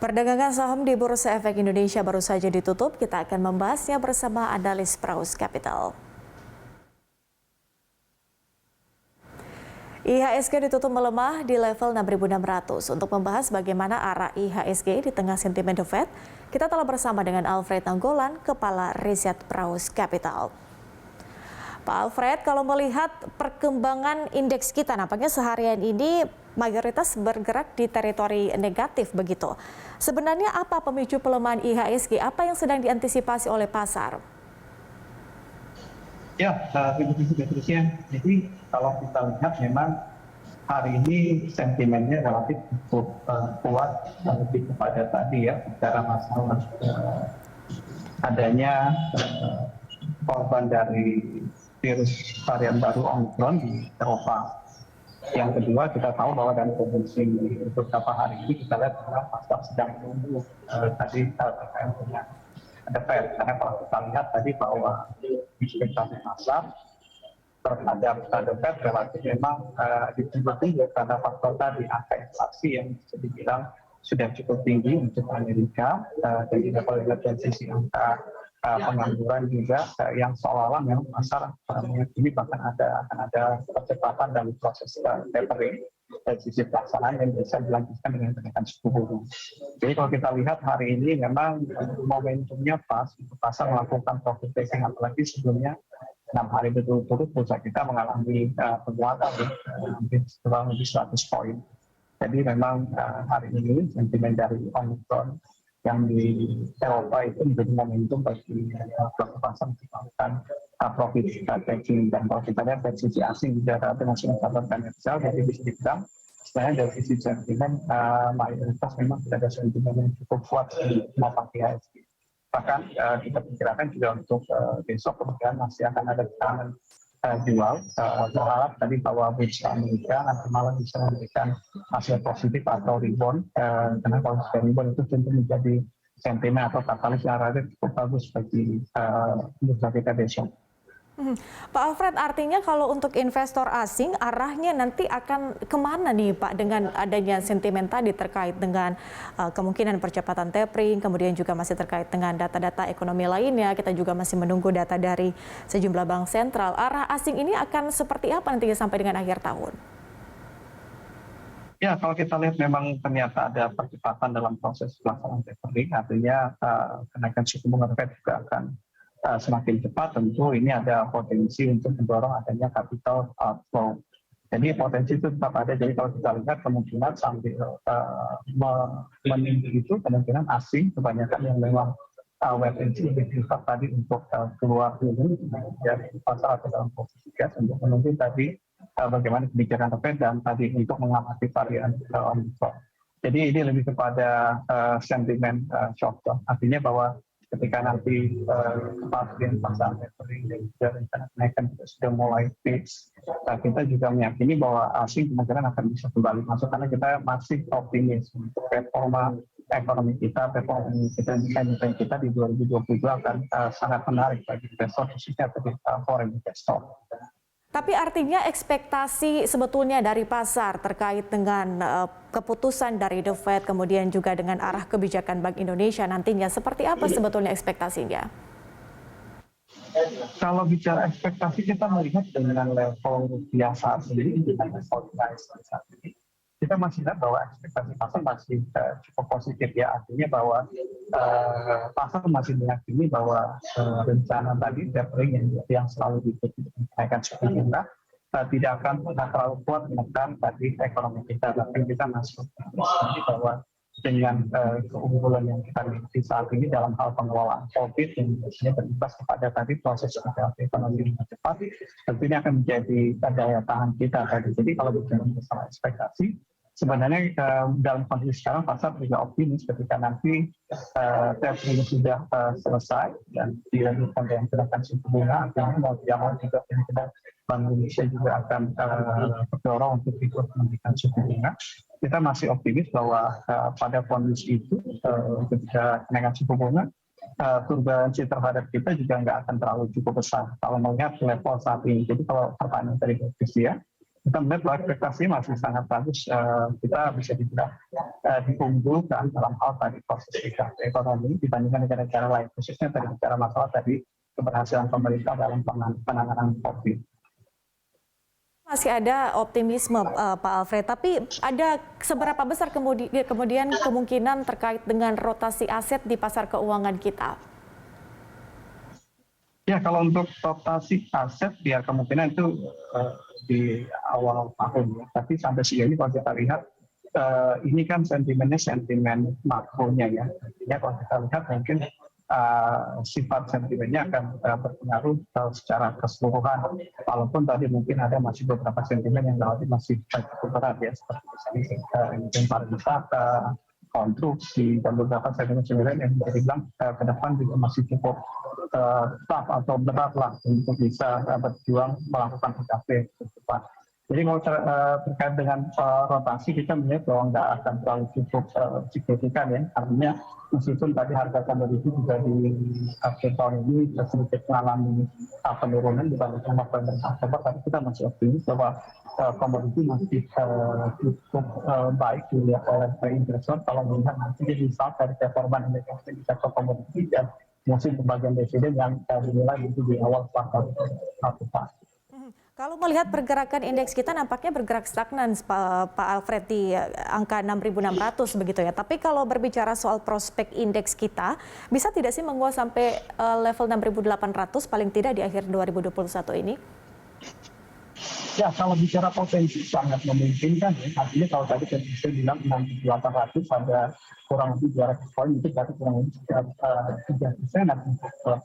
Perdagangan saham di Bursa Efek Indonesia baru saja ditutup. Kita akan membahasnya bersama analis Praus Capital. IHSG ditutup melemah di level 6.600. Untuk membahas bagaimana arah IHSG di tengah sentimen The Fed, kita telah bersama dengan Alfred Nanggolan, Kepala Riset Praus Capital. Pak Alfred, kalau melihat perkembangan indeks kita, nampaknya seharian ini mayoritas bergerak di teritori negatif begitu. Sebenarnya apa pemicu pelemahan IHSG? Apa yang sedang diantisipasi oleh pasar? Ya, terima kasih Patricia. Jadi kalau kita lihat memang hari ini sentimennya relatif cukup kuat, lebih kepada tadi ya, bicara masalah adanya korban dari virus varian baru Omicron di Eropa. Yang kedua, kita tahu bahwa dalam kondisi beberapa hari ini kita lihat bahwa pasar sedang menunggu tadi terkait dengan The Fed. Karena kalau kita lihat tadi bahwa ekspektasi pasar terhadap The Fed relatif memang ditunggu-tunggu karena faktor tadi angka inflasi yang bisa dibilang sudah cukup tinggi untuk Amerika, dan juga kalau dilihat dari sisi angka pengangguran juga yang seolah-olah memang pasar meyakini bahkan akan ada percepatan dalam proses tapering dari sisi pelaksanaan yang bisa dilanjutkan dengan kenaikan suku bunga. Jadi kalau kita lihat hari ini memang momentumnya pas untuk pasar melakukan profit taking, apalagi sebelumnya 6 hari berturut-turut bursa kita mengalami penguatan hampir kurang lebih 100 poin. Jadi memang hari ini sentimen dari Omicron yang di Eropa itu menjadi momentum bagi pelaku pasar untuk melakukan profit taking. Dan kalau kita lihat dari sisi asing juga masih mencatatkan netzel, jadi bisa dibilang sebenarnya dari sisi sentimen mayoritas memang tidak ada sentimen yang cukup kuat di maupun IHSG. Bahkan kita perkirakan juga untuk besok kemudian masih akan ada tekanan jual, berharap tadi bahwa bursa Amerika nanti malam bisa memberikan hasil positif atau rebound, karena kalau rebound itu tentu menjadi sentimen atau katalis yang relatif cukup bagus bagi bursa kita besok. Pak Alfred, artinya kalau untuk investor asing arahnya nanti akan kemana nih Pak dengan adanya sentimen tadi terkait dengan kemungkinan percepatan tapering, kemudian juga masih terkait dengan data-data ekonomi lainnya, kita juga masih menunggu data dari sejumlah bank sentral. Arah asing ini akan seperti apa nantinya sampai dengan akhir tahun? Ya, kalau kita lihat memang ternyata ada percepatan dalam proses pelaksanaan tapering, artinya kenaikan suku bunga Fed juga akan semakin cepat. Tentu ini ada potensi untuk mendorong adanya capital outflow. Jadi potensi itu tetap ada. Jadi kalau kita lihat kemungkinan sambil meninggi itu kemungkinan asing kebanyakan yang memang wait and see lebih cepat tadi untuk keluar dulu dari pasar atau dalam posisi gas untuk menunggu tadi bagaimana kebijakan The Fed dan tadi untuk mengamati varian Omicron. Jadi ini lebih kepada sentimen short term. Artinya bahwa ketika nanti kepastian pasar tapering dan juga rencana kenaikan sudah mulai fix, kita juga meyakini bahwa asing kemungkinan akan bisa kembali masuk karena kita masih optimis untuk performa ekonomi kita, performa emiten kita di 2022 akan sangat menarik bagi investor, khususnya bagi foreign investor. Tapi artinya ekspektasi sebetulnya dari pasar terkait dengan keputusan dari The Fed, kemudian juga dengan arah kebijakan Bank Indonesia nantinya, seperti apa sebetulnya ekspektasinya? Kalau bicara ekspektasi, kita melihat dengan level rupiah saat sendiri, dengan level saat ini, kita masih lihat bahwa ekspektasi pasar masih cukup positif ya. Artinya bahwa pasar masih meyakini bahwa rencana tadi tapering yang selalu diikuti kenaikan suku bunga tidak akan terlalu kuat menekan tadi ekonomi kita. Tapi kita masih optimis bahwa dengan keunggulan yang kita miliki saat ini dalam hal pengelolaan COVID yang biasanya berimbas kepada tadi proses ekonomi yang cepat, tentunya akan menjadi daya tahan kita tadi. Jadi kalau bicara masalah ekspektasi, sebenarnya dalam kondisi sekarang pasar juga optimis ketika nanti tapering sudah selesai dan dilanjutkan dengan kenaikan suku bunga, artinya mau tidak mau juga Bank Indonesia juga akan berdorong untuk ikut menaikkan suku bunga. Kita masih optimis bahwa pada kondisi itu ketika kenaikan suku bunga, turbulensi terhadap kita juga nggak akan terlalu cukup besar kalau melihat level saat ini. Jadi kalau pertanyaan dari Patricia, kita melihat bahwa ekspektasi masih sangat bagus. Kita bisa dibilang diunggulkan dalam hal tadi proses recovery ekonomi dibandingkan negara-negara lain, khususnya tadi bicara masalah tadi keberhasilan pemerintah dalam penanganan COVID. Masih ada optimisme Pak Alfred, tapi ada seberapa besar kemudian kemungkinan terkait dengan rotasi aset di pasar keuangan kita? Ya, kalau untuk rotasi aset ya kemungkinan itu di awal tahun ya. Tapi sampai sejauh ini kalau kita lihat ini kan sentimennya sentimen makronya ya. Artinya kalau kita lihat mungkin sifat sentimennya akan berpengaruh secara keseluruhan. Walaupun tadi mungkin ada masih beberapa sentimen yang masih cukup berat ya, seperti misalnya pariwisata, konstruksi, dan beberapa sentimen yang dibilang ke depan juga masih cukup tough atau berat lah untuk bisa berjuang melakukan recovery cepat. Jadi kalau terkait dengan rotasi, kita melihat bahwa nggak akan terlalu cukup signifikan ya. Artinya meskipun tadi harga komoditi juga di akhir tahun ini sedikit mengalami penurunan dibandingkan November dan Oktober, tapi kita masih optimis bahwa komoditi masih cukup baik dilihat oleh investor kalau melihat nanti result dari performa indeks di sektor komoditi dan musim pembagian dividen yang dimulai di awal kuartal 1. Kalau melihat pergerakan indeks kita nampaknya bergerak stagnan Pak Alfred di angka 6.600 begitu ya. Tapi kalau berbicara soal prospek indeks kita, bisa tidak sih menguat sampai level 6.800 paling tidak di akhir 2021 ini? Ya, kalau bicara potensi sangat memungkinkan ya. Artinya kalau tadi saya bilang 6.800 ada kurang lebih 200 poin, itu berarti kurang lebih 3% dan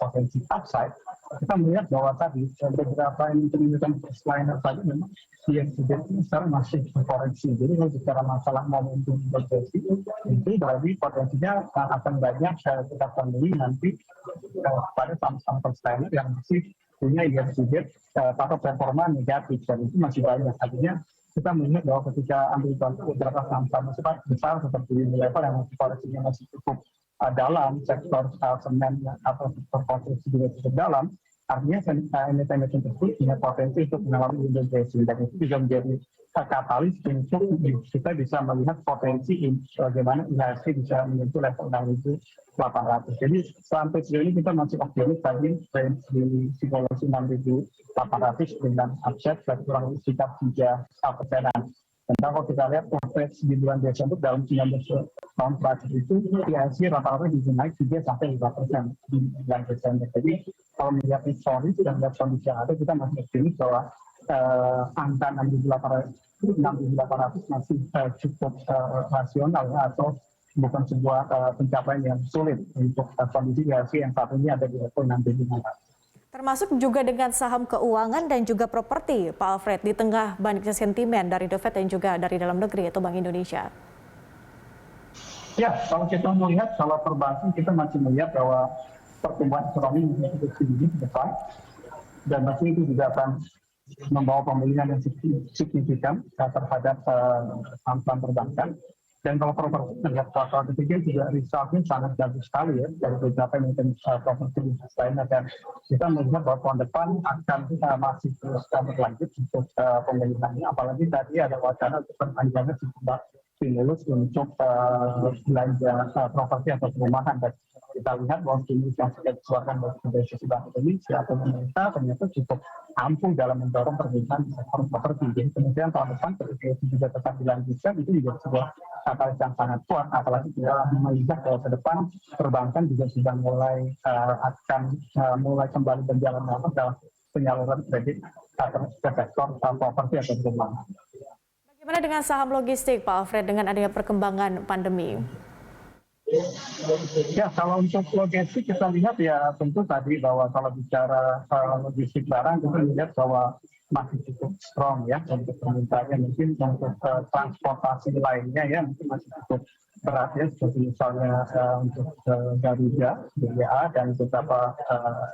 potensi upside. Kita melihat bahwa tadi beberapa emiten first liner tadi memang yang sekarang masih berkoreksi. Jadi kalau bicara masalah momentum berkoreksi, itu berarti potensinya akan banyak kita temui nanti pada saham-saham first liner yang masih punya ESG atau performa negatif, dan itu masih banyak. Artinya kita melihat bahwa ketika ambil contoh beberapa saham-saham besar seperti level yang masih koreksinya masih cukup dalam, sektor semen atau sektor konstruksi juga cukup dalam, artinya emiten tersebut punya potensi untuk mengalami window dressing, dan itu juga menjadi katalis untuk kita bisa melihat potensi bagaimana IHSG bisa menyentuh level 6.800. Jadi sampai sejauh ini kita masih optimis tadi di psikologi 6.800 dengan upside kurang lebih sekitar 3%. Dan kalau kita lihat average di bulan Desember dalam 19 tahun terakhir itu IHSG rata-rata bisa naik 3-5% di bulan Desember. Jadi kalau melihat historis dan melihat kondisi yang ada, kita masih optimis bahwa angka 6.800 masih cukup rasional atau bukan sebuah pencapaian yang sulit untuk kondisi IHSG yang saat ini ada di level 6.500. Termasuk juga dengan saham keuangan dan juga properti, Pak Alfred, di tengah banyaknya sentimen dari The Fed dan juga dari dalam negeri atau Bank Indonesia. Ya, kalau kita melihat, kalau perbankan kita masih melihat bahwa pertumbuhan ekonomi cukup tinggi ke depan, dan pasti itu juga akan membawa pemulihan yang signifikan terhadap saham-saham perbankan. Dan kalau properti melihat kuartal ketiga juga resultnya sangat bagus sekali ya dari beberapa emiten properti lainnya, dan kita melihat bahwa tahun depan akan masih terus berlanjut untuk pemulihannya, apalagi tadi ada wacana untuk perpanjangan sejumlah stimulus untuk belanja properti atau perumahan, dan kita lihat bahwa stimulus yang sudah dikeluarkan dari sisi Bank Indonesia atau pemerintah ternyata cukup ampuh dalam mendorong permintaan sektor properti. Jadi kemudian tahun depan ketika itu juga tetap dilanjutkan, itu juga sebuah katalis yang sangat kuat, apalagi kita melihat bahwa ke depan perbankan juga sudah akan mulai kembali berjalan normal dalam penyaluran kredit ke sektor properti atau perumahan. Bagaimana dengan saham logistik, Pak Alfred, dengan adanya perkembangan pandemi? Ya, kalau untuk logistik kita lihat ya tentu tadi bahwa kalau bicara logistik barang kita lihat bahwa masih cukup strong ya untuk permintaannya. Mungkin untuk transportasi lainnya ya mungkin masih cukup berat ya, seperti misalnya untuk Garuda, BCA dan beberapa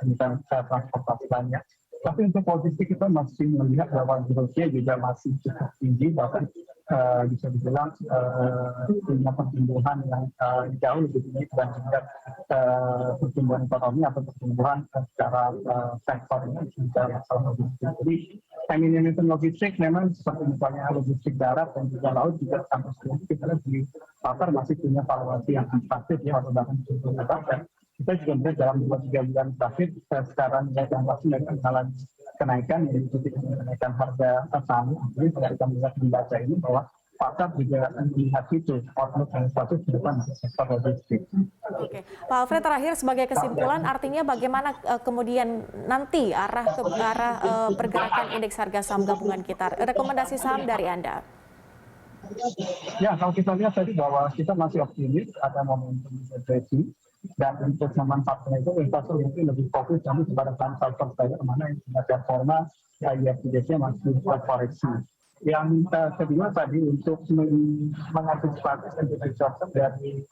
emiten transportasi lainnya. Tapi untuk logistik kita masih melihat bahwa growth-nya juga masih cukup tinggi, bahkan bisa dibilang punya pertumbuhan yang jauh lebih tinggi dibandingkan pertumbuhan ekonomi atau pertumbuhan secara sektor ini secara masalah logistik. Jadi feminisme logistik memang seperti misalnya logistik darat dan juga laut juga sampai sekarang kita lihat di pasar masih punya valuasi yang atraktif ya atau bahkan cukup dan kita juga melihat dalam 2-3 bulan terakhir sekarang nilai transaksi mereka mengalami kenaikan yang diikuti kenaikan harga saham. Jadi kalau kita melihat membaca ini bahwa pasar juga melihat itu outlook yang status di depan sektor logistik. Oke, Pak Alfred, terakhir sebagai kesimpulan, artinya bagaimana kemudian nanti arah pergerakan indeks harga saham gabungan kita? Rekomendasi saham dari Anda? Ya, kalau kita lihat tadi bahwa kita masih optimis ada momentum depresi dan untuk memanfaatkan itu investor mungkin lebih fokus kami kepada saham-saham saja mana yang punya performa IFRS-nya masih koreksi. Yang kedua tadi untuk mengantisipasi sentimen short term dari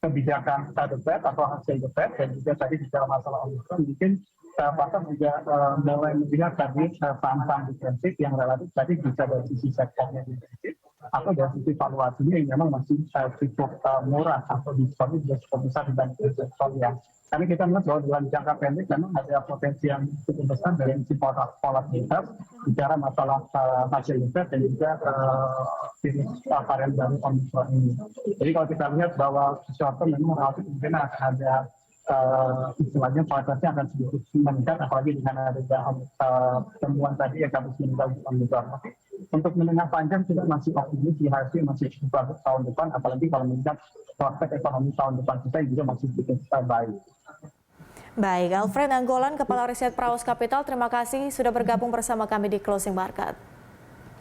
kebijakan The Fed atau hasil The Fed dan juga tadi bicara masalah Omicron mungkin pasar juga mulai melihat tadi saham-saham defensif yang relatif tadi bisa dari sisi sektornya defensif atau dari sisi valuasinya yang memang masih cukup murah atau diskonnya juga cukup besar dibandingkan sektor yang karena kita melihat bahwa dalam jangka pendek memang ada potensi yang cukup besar dari sisi volatilitas bicara masalah hasil riset dan juga virus varian baru Omicron ini. Jadi kalau kita lihat bahwa short term memang relatif mungkin akan ada istilahnya kualitasnya akan sedikit meningkat apalagi dengan ada temuan tadi yang kami meninggal Omicron. Untuk menengah panjang kita masih optimis di IHSG masih cukup bagus tahun depan apalagi kalau melihat prospek ekonomi tahun depan kita juga masih sedikit baik. Baik, Alfred Nainggolan, Kepala Riset Praus Capital, terima kasih sudah bergabung bersama kami di Closing Market.